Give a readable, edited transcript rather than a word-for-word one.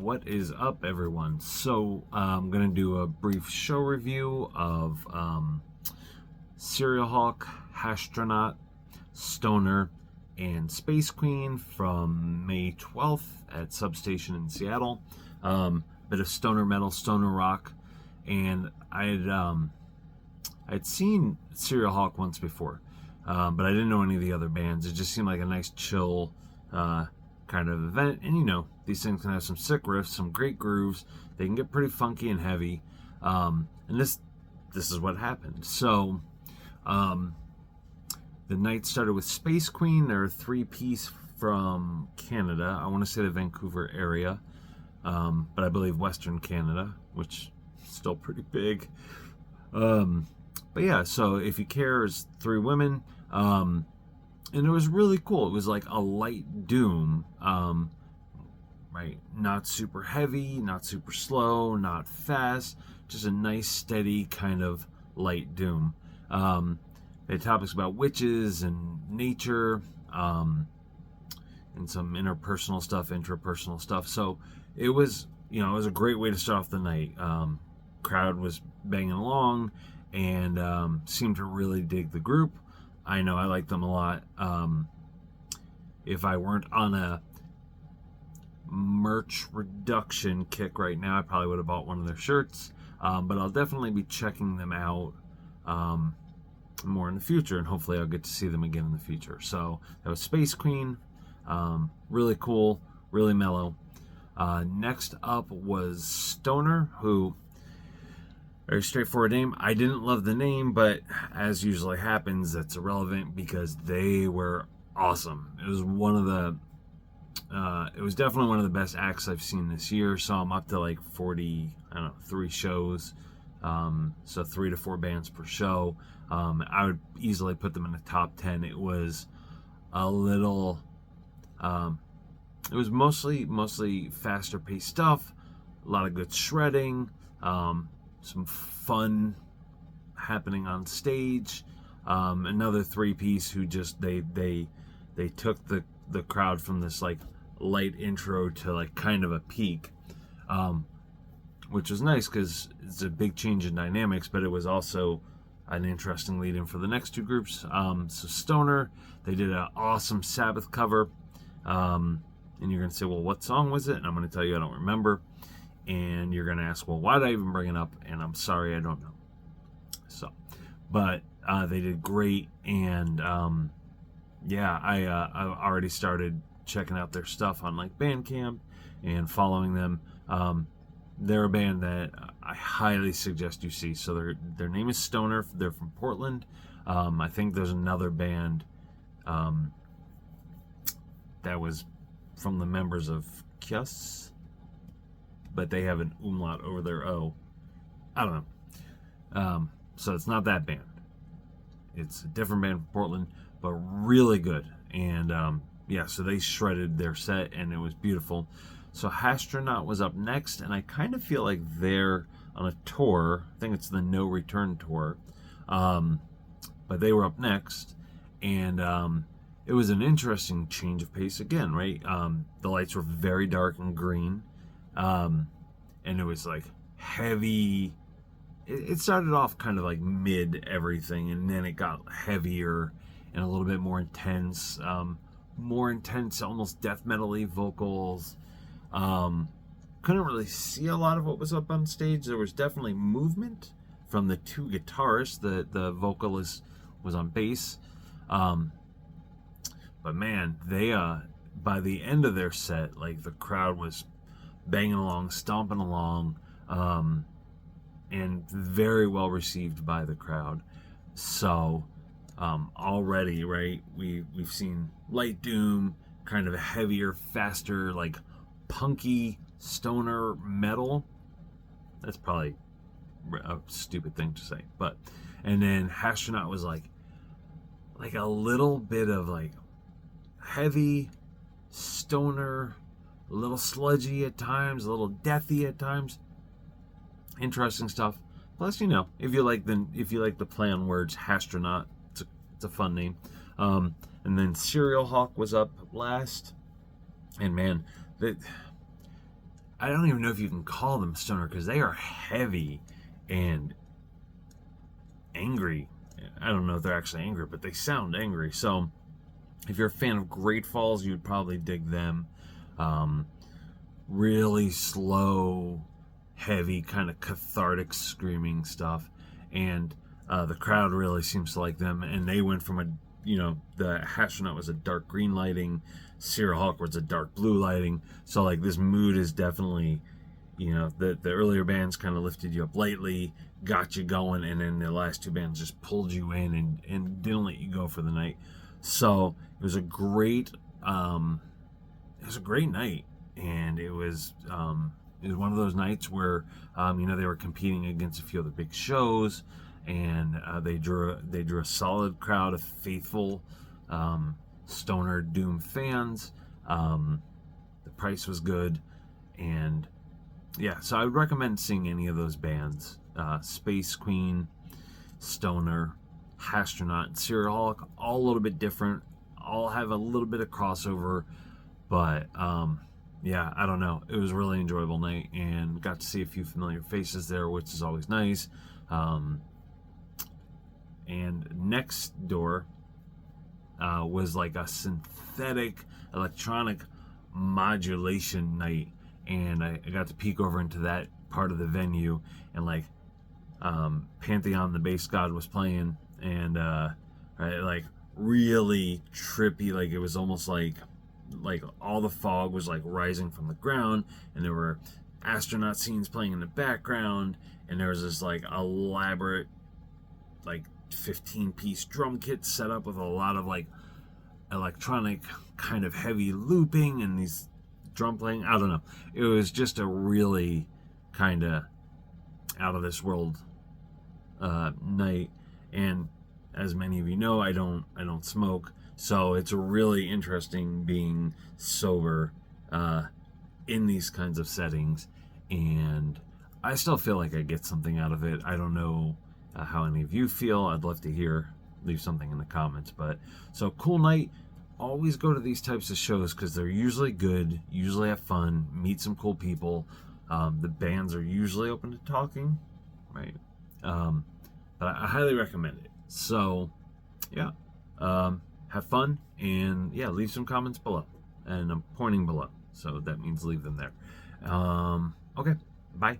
What is up, everyone? So I'm going to do a brief show review of Serial Hawk, Hashtronaut, Stoner, and Space Queen from May 12th at Substation in Seattle. Bit of stoner metal, stoner rock, and I'd seen Serial Hawk once before, but I didn't know any of the other bands. It just seemed like a nice, chill kind of event. And you know, these things can have some sick riffs, some great grooves. They can get pretty funky and heavy. And this is what happened. So the night started with Space Queen. They're a 3-piece from Canada. I want to say the Vancouver area, but I believe Western Canada, which is still pretty big. But yeah, so If You Care is 3 women. And it was really cool. It was like a light doom, right? Not super heavy, not super slow, not fast. Just a nice, steady kind of light doom. They had topics about witches and nature, and some interpersonal stuff, intrapersonal stuff. So it was, it was a great way to start off the night. Crowd was banging along and seemed to really dig the group. I know I like them a lot. If I weren't on a merch reduction kick right now, I probably would have bought one of their shirts. But I'll definitely be checking them out more in the future, and hopefully I'll get to see them again in the future. So that was Space Queen. Really cool, really mellow. Next up was Stoner, who... very straightforward name. I didn't love the name, but as usually happens, that's irrelevant because they were awesome. It was it was definitely one of the best acts I've seen this year. So I'm up to like 3 shows. So 3 to 4 bands per show. I would easily put them in the top 10. It was a little, it was mostly faster paced stuff. A lot of good shredding. Some fun happening on stage. Another 3-piece who just they took the crowd from this like light intro to like kind of a peak, which was nice because it's a big change in dynamics, but it was also an interesting lead-in for the next 2 groups. So Stoner, they did an awesome Sabbath cover, and you're gonna say, well, what song was it? And I'm gonna tell you I don't remember. And you're going to ask, well, why did I even bring it up? And I'm sorry, I don't know. So, but they did great. And yeah, I already started checking out their stuff on like Bandcamp and following them. They're a band that I highly suggest you see. So their name is Stoner. They're from Portland. I think there's another band that was from the members of Kiss, but they have an umlaut over their O. I don't know. So it's not that band. It's a different band from Portland, but really good. And yeah, so they shredded their set, and it was beautiful. So Hashtronaut was up next, and I kind of feel like they're on a tour. I think it's the No Return tour. But they were up next, and it was an interesting change of pace again, right? The lights were very dark and green. And it was like heavy. It started off kind of like mid everything, and then it got heavier and a little bit more intense, almost death metal-y vocals. Couldn't really see a lot of what was up on stage. There was definitely movement from the 2 guitarists. The vocalist was on bass. But man, they by the end of their set, like the crowd was banging along, stomping along, and very well received by the crowd. So already, right, we've seen light doom, kind of a heavier, faster, like punky stoner metal. That's probably a stupid thing to say, but and then Hashtronaut was like a little bit of like heavy stoner, a little sludgy at times, a little deathy at times. Interesting stuff. Plus, if you like the play on words, Hashtronaut, it's a fun name. And then Serial Hawk was up last, and man, I don't even know if you can call them stoner because they are heavy and angry. I don't know if they're actually angry, but they sound angry. So if you're a fan of Great Falls, you'd probably dig them. Really slow, heavy, kind of cathartic screaming stuff. And the crowd really seems to like them. And they went from the Hashtronaut was a dark green lighting, Serial Hawk was a dark blue lighting. So like this mood is definitely, the earlier bands kind of lifted you up lightly, got you going, and then the last two bands just pulled you in and didn't let you go for the night. So it was a great night, and it was one of those nights where they were competing against a few other big shows, and they drew a solid crowd of faithful stoner doom fans. The price was good, and yeah, so I would recommend seeing any of those bands. Space Queen, Stoner, Hashtronaut, Serial Hawk, all a little bit different, all have a little bit of crossover, but yeah, I don't know. It was a really enjoyable night, and got to see a few familiar faces there, which is always nice. And next door was like a synthetic electronic modulation night, and I got to peek over into that part of the venue, and like Pantheon the Bass God was playing, and like really trippy, like it was almost like all the fog was like rising from the ground, and there were astronaut scenes playing in the background, and there was this like elaborate like 15-piece drum kit set up with a lot of like electronic kind of heavy looping and these drum playing. I don't know, it was just a really kind of out of this world night. And as many of you know, I don't smoke, so it's really interesting being sober in these kinds of settings, and I still feel like I get something out of it. I don't know how any of you feel. I'd love to leave something in the comments. But so cool night. Always go to these types of shows because they're usually good, usually have fun, meet some cool people. The bands are usually open to talking, right? But I highly recommend it. So yeah, have fun, and yeah, leave some comments below, and I'm pointing below, so that means leave them there. Okay, bye.